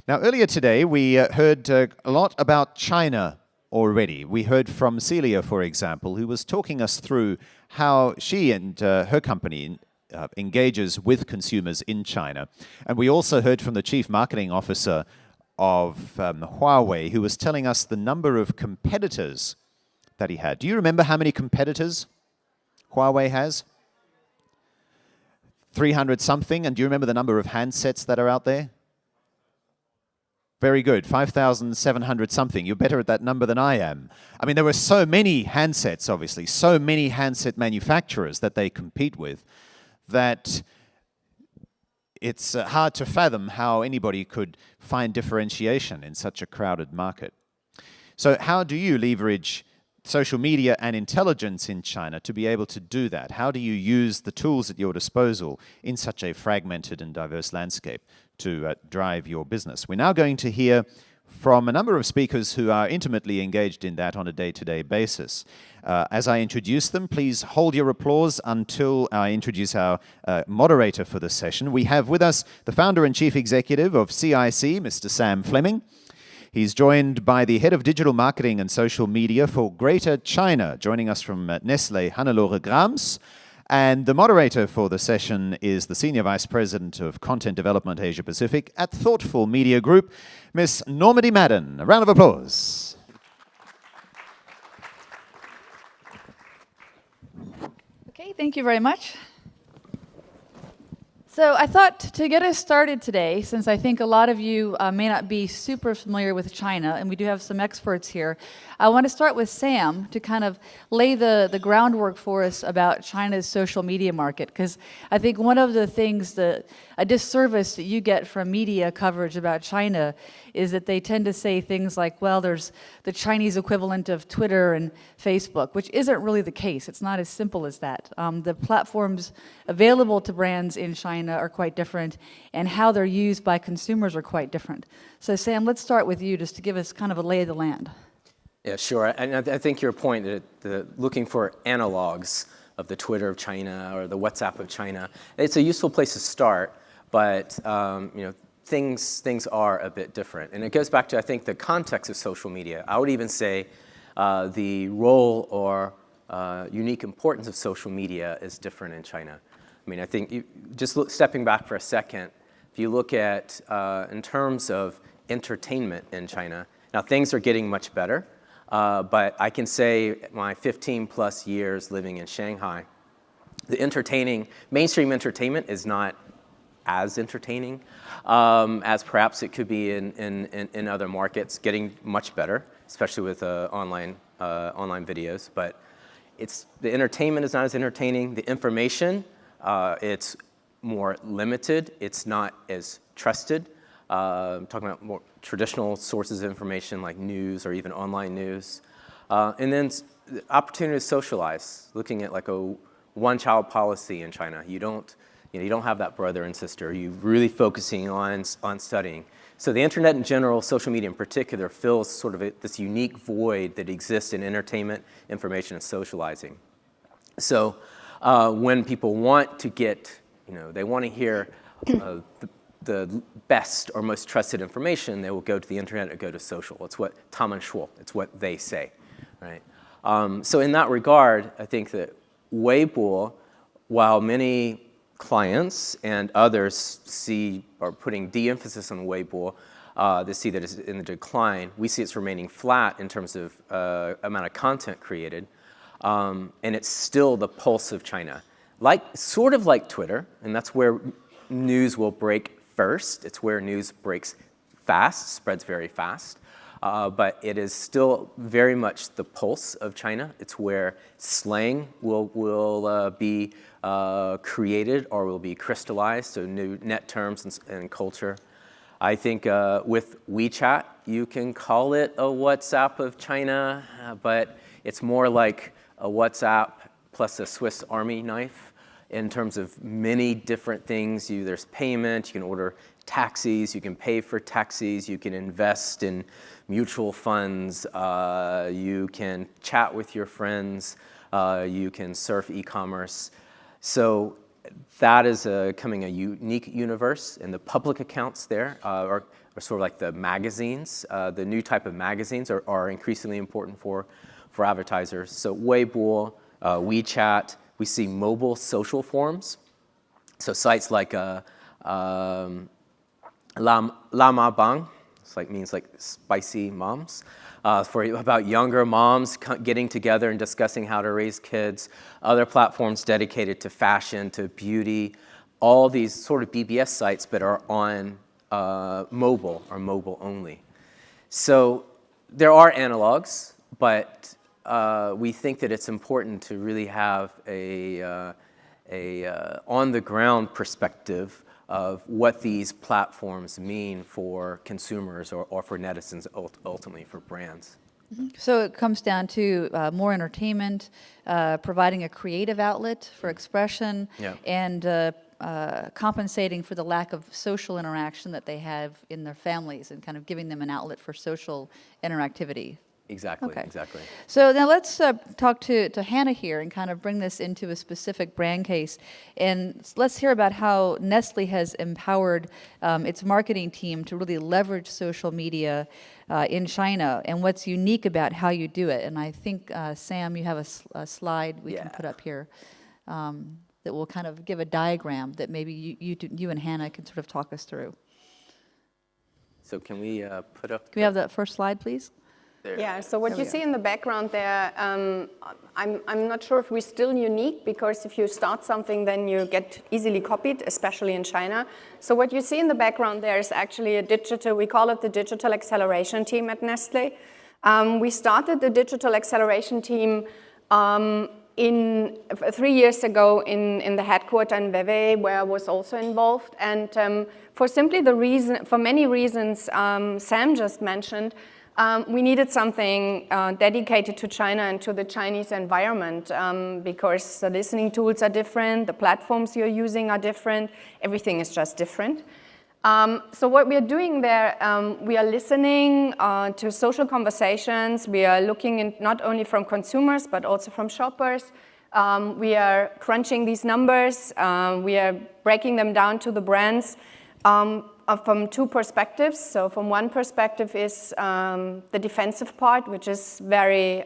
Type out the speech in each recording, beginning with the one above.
Now, earlier today, we heard a lot about China already. We heard from Celia, for example, who was talking us through how she and her company engages with consumers in China. And we also heard from the Chief Marketing Officer of Huawei, who was telling us the number of competitors that he had. Do you remember how many competitors Huawei has? 300 something. And do you remember the number of handsets that are out there? Very good, 5,700 something. You're better at that number than I am. I mean, there were so many handsets, obviously, so many handset manufacturers that they compete with, that it's hard to fathom how anybody could find differentiation in such a crowded market. So how do you leverage social media and intelligence in China to be able to do that? How do you use the tools at your disposal in such a fragmented and diverse landscape to drive your business? We're now going to hear from a number of speakers who are intimately engaged in that on a day-to-day basis. As I introduce them, please hold your applause until I introduce our moderator for the session. We have with us the founder and chief executive of CIC, Mr. Sam Flemming. He's joined by the head of digital marketing and social media for Greater China, joining us from Nestle, Hannelore Grams. And the moderator for the session is the Senior Vice President of Content Development Asia Pacific at Thoughtful Media Group, Miss Normandy Madden. A round of applause. Okay, thank you very much. So I thought to get us started today, since I think a lot of you may not be super familiar with China, and we do have some experts here, I want to start with Sam to kind of lay the groundwork for us about China's social media market, because I think one of the things, a disservice that you get from media coverage about China is that they tend to say things like, well, there's the Chinese equivalent of Twitter and Facebook, which isn't really the case. It's not as simple as that. The platforms available to brands in China are quite different, and how they're used by consumers are quite different. So Sam, let's start with you just to give us kind of a lay of the land. Yeah, sure. And I think your point that looking for analogs of the Twitter of China or the WhatsApp of China, it's a useful place to start, but things are a bit different. And it goes back to, I think, the context of social media. I would even say the role or unique importance of social media is different in China. I mean, I think stepping back for a second, if you look at in terms of entertainment in China, now things are getting much better, but I can say my 15 plus years living in Shanghai, the mainstream entertainment is not as entertaining as perhaps it could be in other markets, getting much better, especially with online videos. But the entertainment is not as entertaining. The information, it's more limited. It's not as trusted. I'm talking about more traditional sources of information like news or even online news. And then the opportunity to socialize, looking at like a one-child policy in China. You don't have that brother and sister. You're really focusing on studying. So the internet in general, social media in particular, fills sort of this unique void that exists in entertainment, information, and socializing. So when people want to get, they want to hear the best or most trusted information, they will go to the internet or go to social. It's what Tom and Schwal, it's what they say, right? So in that regard, I think that Weibo, while many clients and others are putting de-emphasis on Weibo, they see that it's in the decline. We see it's remaining flat in terms of amount of content created, and it's still the pulse of China. Sort of like Twitter, and that's where news will break first. It's where news breaks fast, spreads very fast, but it is still very much the pulse of China. It's where slang will be created or will be crystallized, so new net terms and culture. I think with WeChat, you can call it a WhatsApp of China, but it's more like a WhatsApp plus a Swiss Army knife in terms of many different things. There's payment, you can order taxis, you can pay for taxis, you can invest in mutual funds, you can chat with your friends, you can surf e-commerce. So that is becoming a unique universe, and the public accounts there are sort of like the magazines. The new type of magazines are increasingly important for advertisers. So Weibo, WeChat, we see mobile social forums. So sites like Lama Bang, means spicy moms, about younger moms getting together and discussing how to raise kids. Other platforms dedicated to fashion, to beauty, all these sort of BBS sites, but are on mobile or mobile only. So there are analogs, but we think that it's important to really have a on-the-ground perspective of what these platforms mean for consumers or for netizens, ultimately for brands. Mm-hmm. So it comes down to more entertainment, providing a creative outlet for expression, and compensating for the lack of social interaction that they have in their families and kind of giving them an outlet for social interactivity. Exactly, okay. Exactly. So now let's talk to Hannah here and kind of bring this into a specific brand case. And let's hear about how Nestle has empowered its marketing team to really leverage social media in China and what's unique about how you do it. And I think, Sam, you have a slide we can put up here that will kind of give a diagram that maybe you and Hannah can sort of talk us through. So can we put up... Can we have that first slide, please? Yeah, so what you see in the background there, I'm not sure if we're still unique, because if you start something, then you get easily copied, especially in China. So what you see in the background there is actually we call it the Digital Acceleration Team at Nestle. We started the Digital Acceleration Team 3 years ago in the headquarters in Vevey, where I was also involved. And for many reasons Sam just mentioned, we needed something dedicated to China and to the Chinese environment, because the listening tools are different, the platforms you're using are different, everything is just different. So what we are doing there, we are listening to social conversations, we are looking in not only from consumers but also from shoppers. We are crunching these numbers, we are breaking them down to the brands. From two perspectives. So from one perspective is the defensive part, which is very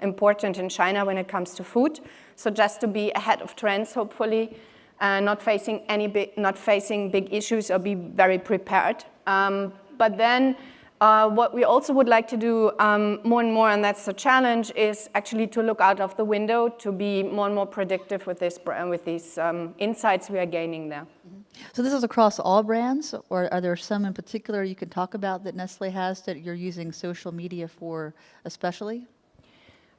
important in China when it comes to food. So just to be ahead of trends, hopefully, not facing big issues or be very prepared. But then what we also would like to do more and more, and that's the challenge, is actually to look out of the window to be more and more predictive with these insights we are gaining there. Mm-hmm. So this is across all brands, or are there some in particular you can talk about that Nestle has that you're using social media for especially?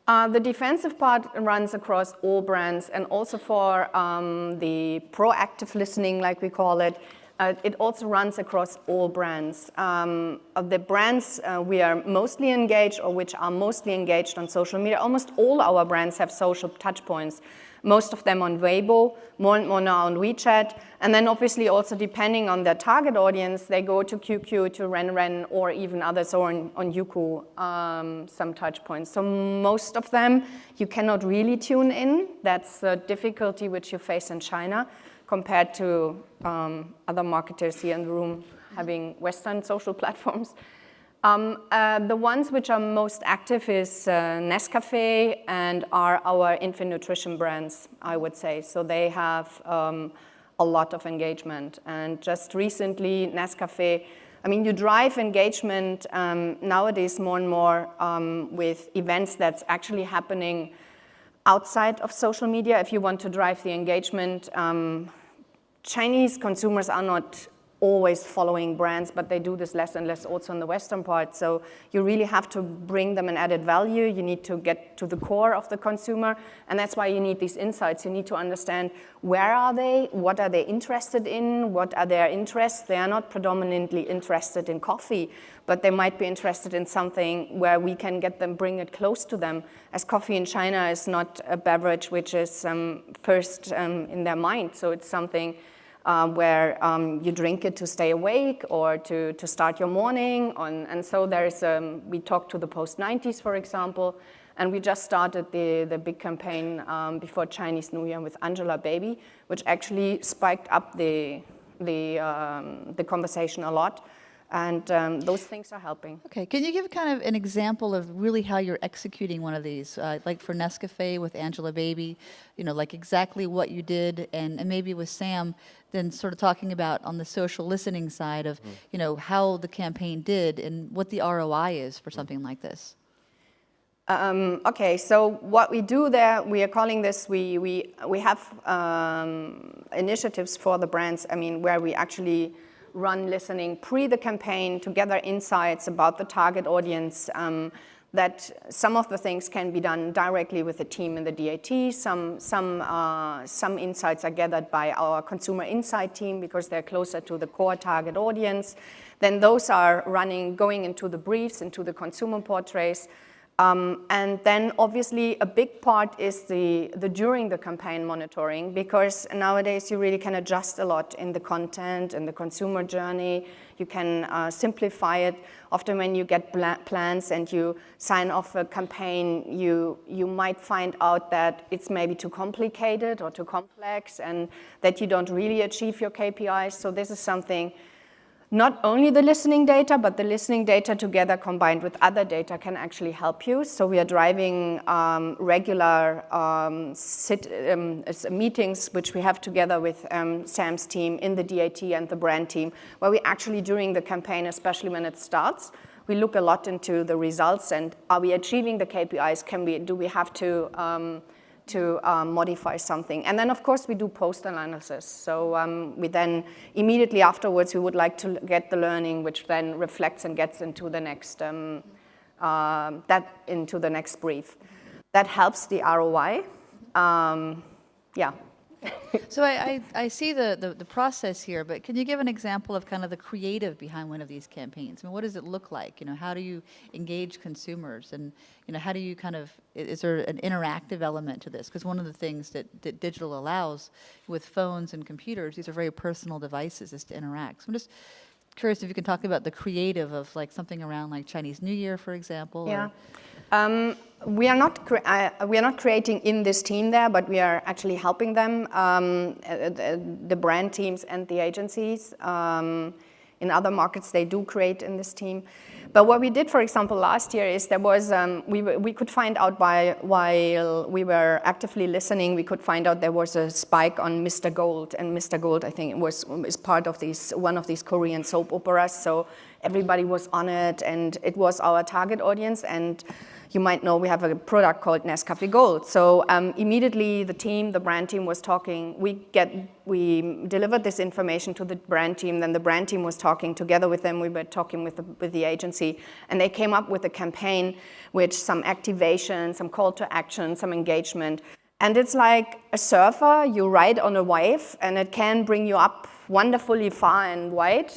The defensive part runs across all brands, and also for the proactive listening, like we call it, it also runs across all brands. Of the brands we are mostly engaged, or which are mostly engaged on social media, almost all our brands have social touchpoints. Most of them on Weibo, more and more now on WeChat, and then obviously also depending on their target audience, they go to QQ, to Renren, or even others, or on Youku, some touch points. So most of them you cannot really tune in. That's the difficulty which you face in China compared to other marketers here in the room having Western social platforms. The ones which are most active is Nescafé and are our infant nutrition brands, I would say. So they have a lot of engagement. And just recently, Nescafé, I mean, you drive engagement nowadays more and more with events that's actually happening outside of social media. If you want to drive the engagement, Chinese consumers are not always following brands, but they do this less and less also in the Western part. So you really have to bring them an added value. You need to get to the core of the consumer, and that's why you need these insights. You need to understand where are they, what are they interested in, what are their interests. They are not predominantly interested in coffee, but they might be interested in something where we can get them, bring it close to them, as coffee in China is not a beverage which is first in their mind. So it's something where you drink it to stay awake or to start your morning. And so there's, we talked to the post-90s, for example, and we just started the big campaign before Chinese New Year with Angela Baby, which actually spiked up the conversation a lot. And those things are helping. Okay, can you give kind of an example of really how you're executing one of these? Like for Nescafe with Angela Baby, like exactly what you did, and maybe with Sam, then sort of talking about on the social listening side of, how the campaign did and what the ROI is for something like this. Okay, so what we do there, we are calling this, we have initiatives for the brands, where we actually run listening pre the campaign to gather insights about the target audience, that some of the things can be done directly with the team in the DAT. Some insights are gathered by our consumer insight team because they're closer to the core target audience. Then those are going into the briefs, into the consumer portraits. And then obviously a big part is the during the campaign monitoring, because nowadays you really can adjust a lot in the content and the consumer journey. You can simplify it. Often when you get plans and you sign off a campaign, you might find out that it's maybe too complicated or too complex and that you don't really achieve your KPIs. So this is something. Not only the listening data, but the listening data together combined with other data can actually help you. So we are driving regular meetings, which we have together with Sam's team in the DAT and the brand team, where we actually, during the campaign, especially when it starts, we look a lot into the results and are we achieving the KPIs? Do we have to modify something? And then, of course, we do post-analysis. So we then, immediately afterwards, we would like to get the learning, which then reflects and gets into the next, into the next brief. That helps the ROI. Yeah. So I see the process here, but can you give an example of kind of the creative behind one of these campaigns? What does it look like? How do you engage consumers? And, how do you is there an interactive element to this? Because one of the things that digital allows with phones and computers, these are very personal devices, is to interact. So I'm just curious if you can talk about the creative of like something around like Chinese New Year, for example. Yeah. We are not creating in this team there, but we are actually helping them, the brand teams and the agencies. In other markets, they do create in this team. But what we did, for example, last year is there was, we could find out while we were actively listening, we could find out there was a spike on Mr. Gold. And Mr. Gold, I think, is part of one of these Korean soap operas. So everybody was on it, and it was our target audience. And you might know we have a product called Nescafe Gold. So immediately the brand team was talking. We delivered this information to the brand team. Then the brand team was talking together with them. We were talking with the agency, and they came up with a campaign, which some activation, some call to action, some engagement. And it's like a surfer. You ride on a wave, and it can bring you up wonderfully far and wide.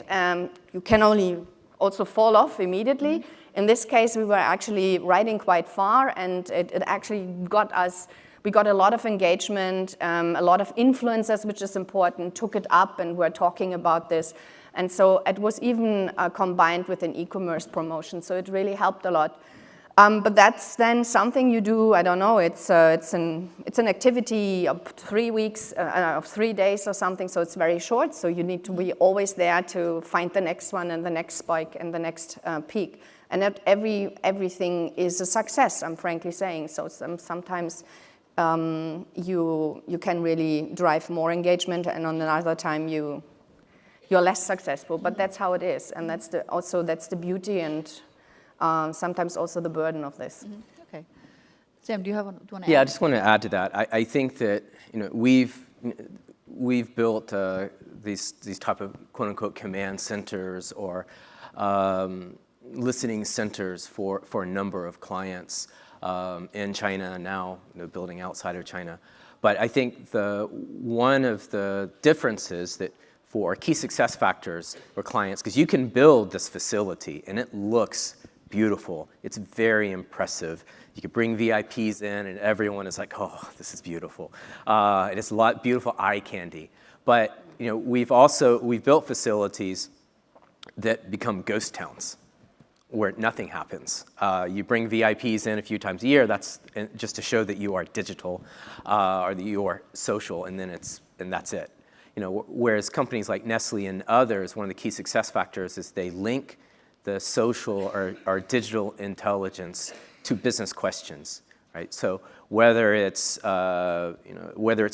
You can only also fall off immediately. Mm-hmm. In this case, we were actually riding quite far, and it actually got us, we got a lot of engagement, a lot of influencers, which is important, took it up and were talking about this. And so it was even combined with an e-commerce promotion, so it really helped a lot. But that's then something you do, I don't know, it's an activity of 3 weeks, of 3 days or something, so it's very short, so you need to be always there to find the next one and the next spike and the next peak. And not everything is a success, I'm frankly saying. So sometimes you can really drive more engagement, and on another time you're less successful. But that's how it is, and that's the beauty and sometimes also the burden of this. Mm-hmm. Okay, Sam, do you want to add? Yeah, I just want to add to that. I think that we've built these type of quote unquote command centers or listening centers for a number of clients in China and now building outside of China. But I think one of the differences that for key success factors for clients, because you can build this facility and it looks beautiful. It's very impressive. You could bring VIPs in and everyone is like, oh, this is beautiful. And it's a lot beautiful eye candy. But we've built facilities that become ghost towns, where nothing happens. You bring VIPs in a few times a year, that's just to show that you are digital or that you are social, and that's it. Whereas companies like Nestle and others, one of the key success factors is they link the social or digital intelligence to business questions, right? So whether it's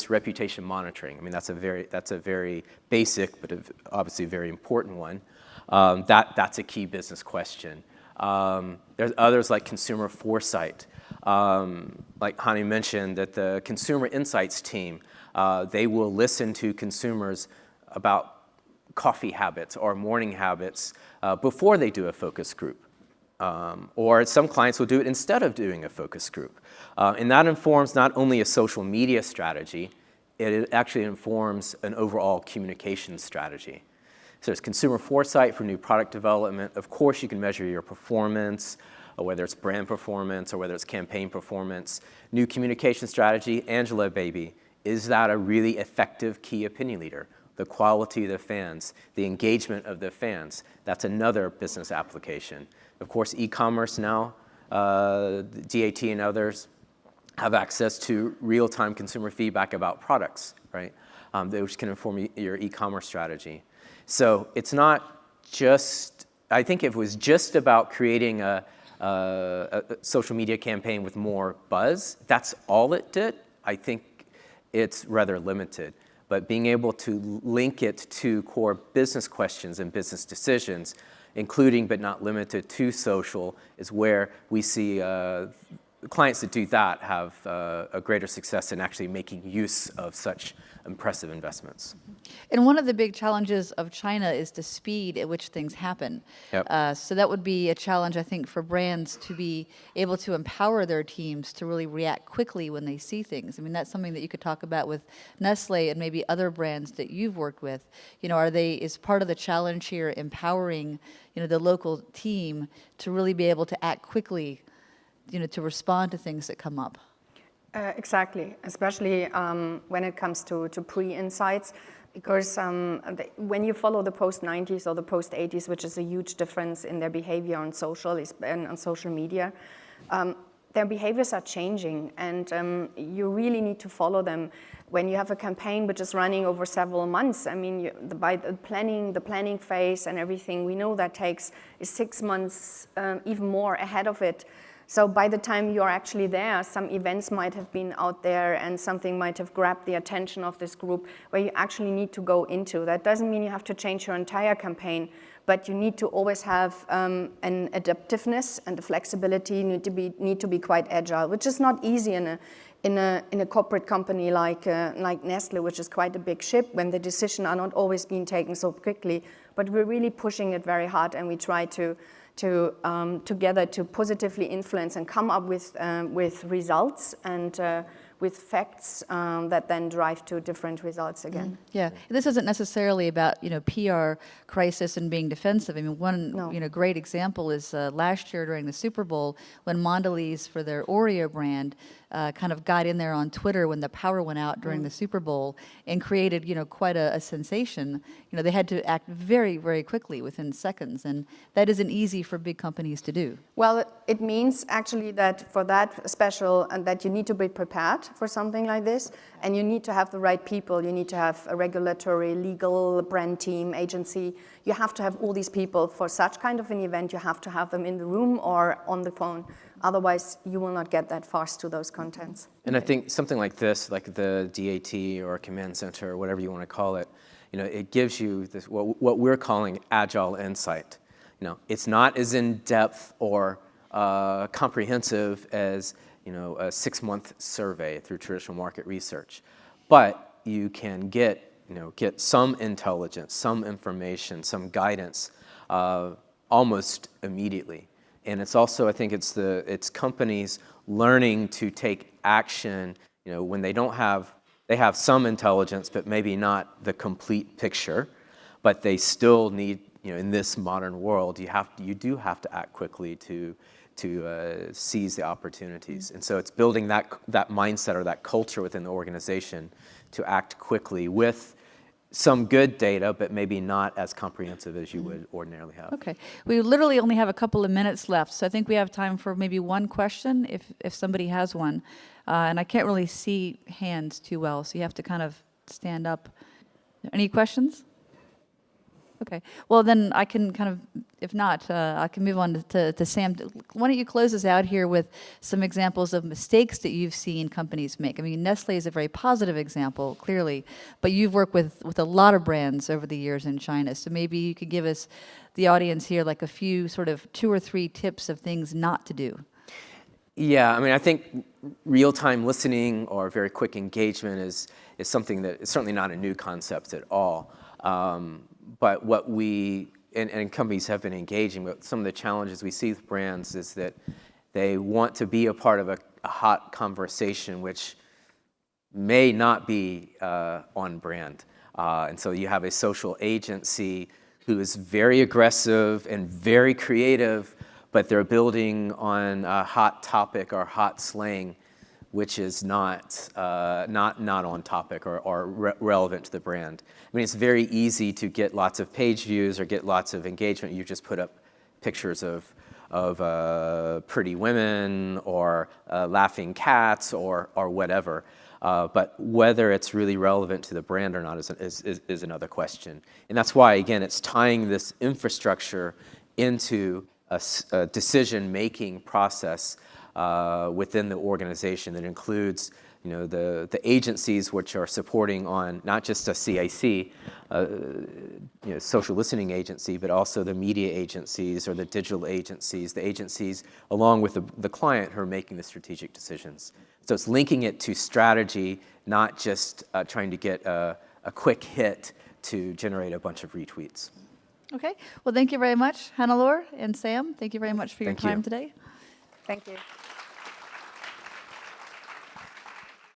reputation monitoring, I mean that's a very basic but obviously very important one. That's a key business question. There's others like consumer foresight. Like Hani mentioned, that the consumer insights team, they will listen to consumers about coffee habits or morning habits before they do a focus group. Or some clients will do it instead of doing a focus group. And that informs not only a social media strategy, it actually informs an overall communication strategy. So there's consumer foresight for new product development. Of course, you can measure your performance, whether it's brand performance or whether it's campaign performance. New communication strategy, Angela, baby, is that a really effective key opinion leader? The quality of the fans, the engagement of the fans, that's another business application. Of course, e-commerce now, DAT and others have access to real-time consumer feedback about products, right? Which can inform your e-commerce strategy. So it's not just, I think if it was just about creating a social media campaign with more buzz, that's all it did, I think it's rather limited. But being able to link it to core business questions and business decisions, including but not limited to social, is where we see clients that do that have a greater success in actually making use of such impressive investments. And one of the big challenges of China is the speed at which things happen. Yep. So that would be a challenge, I think, for brands to be able to empower their teams to really react quickly when they see things. I mean, that's something that you could talk about with Nestle and maybe other brands that you've worked with. Is part of the challenge here empowering, the local team to really be able to act quickly, to respond to things that come up? Exactly, especially when it comes to pre-insights, because when you follow the post-90s or the post-80s, which is a huge difference in their behavior on social and on social media, their behaviors are changing, and you really need to follow them. When you have a campaign which is running over several months, I mean, by the planning phase and everything, we know that takes 6 months, even more ahead of it. So by the time you're actually there, some events might have been out there and something might have grabbed the attention of this group where you actually need to go into. That doesn't mean you have to change your entire campaign, but you need to always have an adaptiveness and the flexibility. You need to be quite agile, which is not easy in a corporate company like Nestle, which is quite a big ship, when the decisions are not always being taken so quickly. But we're really pushing it very hard, and we try to together to positively influence and come up with results and with facts that then drive to different results again. Yeah, this isn't necessarily about PR crisis and being defensive. I mean, one great example is last year during the Super Bowl when Mondelez for their Oreo brand kind of got in there on Twitter when the power went out during the Super Bowl and created quite a sensation. They had to act very, very quickly within seconds, and that isn't easy for big companies to do. Well, it means actually that for that special, and that you need to be prepared for something like this, and you need to have the right people. You need to have a regulatory, legal, brand team, agency. You have to have all these people for such kind of an event. You have to have them in the room or on the phone. Otherwise, you will not get that fast to those contents. And I think something like this, like the DAT or Command Center or whatever you want to call it, it gives you this what we're calling agile insight. It's not as in-depth or comprehensive as a 6-month survey through traditional market research, but you can get some intelligence, some information, some guidance almost immediately. And it's also, I think it's companies learning to take action, when they have some intelligence, but maybe not the complete picture, but they still need, in this modern world, you do have to act quickly to seize the opportunities. And so it's building that mindset or that culture within the organization to act quickly with some good data, but maybe not as comprehensive as you would ordinarily have. Okay. We literally only have a couple of minutes left, so I think we have time for maybe one question, if somebody has one. And I can't really see hands too well, so you have to kind of stand up. Any questions? Okay. Well, then I can kind of, if not, I can move on to Sam. Why don't you close us out here with some examples of mistakes that you've seen companies make? I mean, Nestle is a very positive example, clearly, but you've worked with a lot of brands over the years in China. So maybe you could give us, the audience here, like a few sort of 2 or 3 tips of things not to do. Yeah, I mean, I think real-time listening or very quick engagement is something that is certainly not a new concept at all. But what we, and companies have been engaging with, some of the challenges we see with brands is that they want to be a part of a hot conversation which may not be on brand. And so you have a social agency who is very aggressive and very creative, but they're building on a hot topic or hot slang, which is not on topic or relevant to the brand. I mean, it's very easy to get lots of page views or get lots of engagement. You just put up pictures of pretty women or laughing cats or whatever. But whether it's really relevant to the brand or not is another question. And that's why, again, it's tying this infrastructure into a decision-making process within the organization that includes, the agencies which are supporting on not just a CIC, social listening agency, but also the media agencies or the digital agencies, the agencies along with the client who are making the strategic decisions. So it's linking it to strategy, not just trying to get a quick hit to generate a bunch of retweets. Okay. Well, thank you very much, Hannelore and Sam. Thank you very much for your time today. Thank you.